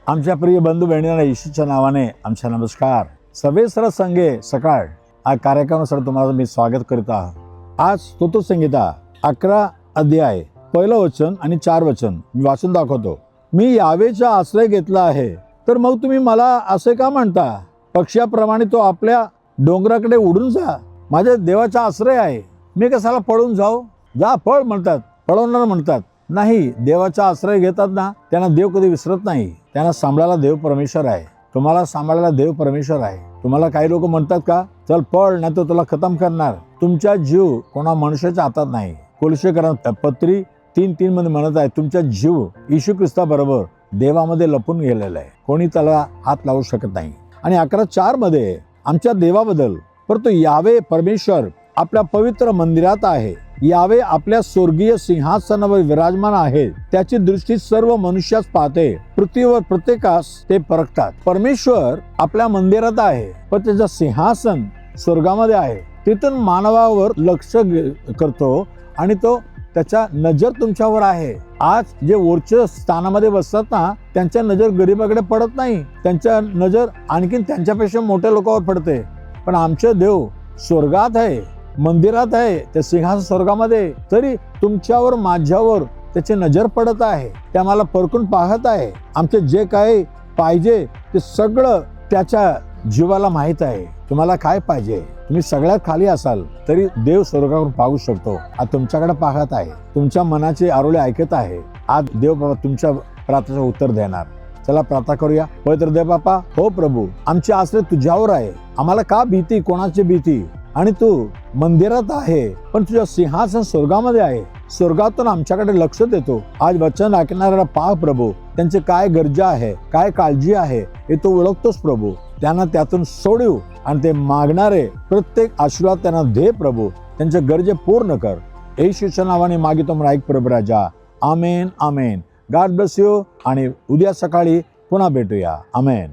आमच्या प्रिय बंधू बहिणींना येशूच्या नावाने आमचा नमस्कार. सर्वेश्वर संघे सकाळ हा कार्यक्रमासाठी तुम्हाला मी स्वागत करत आहे. आज स्तोत्रसंहिता 11 अध्याय 1 वचन आणि 4 वचन मी वाचून दाखवतो. मी यावेचा आश्रय घेतला आहे, तर मग तुम्ही मला असे का म्हणता? पक्ष्याप्रमाणे तो आपल्या डोंगराकडे उडून जा. माझ्या देवाचा आश्रय आहे, मी कशाला पळून जाऊ? जा पळ म्हणतात, पळवणार म्हणतात. नाही, देवाचा आश्रय घेतात ना, त्यांना देव कधी विसरत नाही. त्यांना सांभाळायला देव परमेश्वर आहे. तुम्हाला सांभाळायला देव परमेश्वर आहे. तुम्हाला काही लोक म्हणतात का, चल पळ नाही तर तुला खतम करणार. तुमचा जीव कोणा मनुष्याच्या हातात नाही. कोलशेकरांना पत्री 3:3 मध्ये म्हणत आहे, तुमचा जीव येशू ख्रिस्ताबरोबर देवामध्ये लपून गेलेला आहे. कोणी त्याला हात लावू शकत नाही. आणि 11:4 मध्ये आमच्या देवाबद्दल, परंतु यावे परमेश्वर आपल्या पवित्र मंदिरात आहे. यावे आपल्या स्वर्गीय सिंहासनावर विराजमान आहे. त्याची दृष्टी सर्व मनुष्यास पाहते, पृथ्वीवर प्रत्येकास ते परखतात. परमेश्वर आपल्या मंदिरात आहे, पण त्याचं सिंहासन स्वर्गामध्ये आहे. तिथून मानवावर लक्ष करतो आणि तो त्याच्या नजर तुमच्यावर आहे. आज जे वरच्या स्थानामध्ये बसतात ना, त्यांच्या नजर गरीबाकडे पडत नाही. त्यांच्या नजर आणखीन त्यांच्यापेक्षा मोठ्या लोकांवर पडते. पण आमचे देव स्वर्गात आहे, मंदिरात आहे, त्या सिंहासन स्वर्गामध्ये. तरी तुमच्यावर माझ्यावर त्याची नजर पडत आहे. त्या मला परखून पाहत आहे. आमचे जे काही पाहिजे ते सगळं त्याच्या जीवाला माहित आहे. तुम्हाला काय पाहिजे? तुम्ही सगळ्यात खाली असाल तरी देव स्वर्गावरून पाहू शकतो. आज तुमच्याकडे पाहत आहे, तुमच्या मनाचे आरोळे ऐकत आहे. आज देव बाबा तुमच्या प्रार्थनेचं उत्तर देणार. चला प्रार्थना करूया. पवित्र देव बापा, हो प्रभू, आमचे आश्रय तुझ्यावर आहे. आम्हाला का भीती, कोणाची भीती? आणि तू मंदिरात आहे, पण तुझ्या सिंहासन स्वर्गामध्ये आहे. स्वर्गातून आमच्याकडे लक्ष देतो. आज वचन ऐकणाऱ्याला पाह प्रभू, त्यांचे काय गरजा आहे, काय काळजी आहे हे तू ओळखतोस प्रभू. त्यांना त्यातून सोडू आणि ते मागणारे प्रत्येक आशीर्वाद त्यांना दे प्रभू. त्यांचे गरजे पूर्ण कर. येशूच्या नावाने मागितो मला, ऐक प्रभू राजा. Amen amen. God bless you. आणि उद्या सकाळी पुन्हा भेटूया. आमेन.